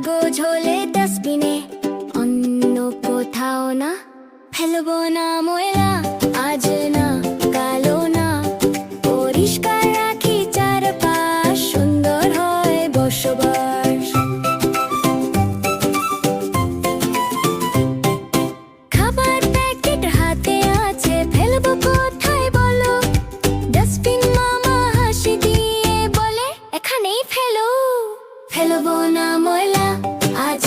কাগজ হলে ডাস্টবিনে, অন্য কোথাও না। ফেলবো না ময়লা, আজ না কালো না। পরিষ্কার রাখি চারপাশ, সুন্দর হয় বসবাস। খাবার প্যাকেট হাতে আছে, ফেলবো কোথায় বলো? ডাস্টবিন মামা হাসি দিয়ে বলে, এখানেই ফেলো। ফেলবো না ময়লা, আজ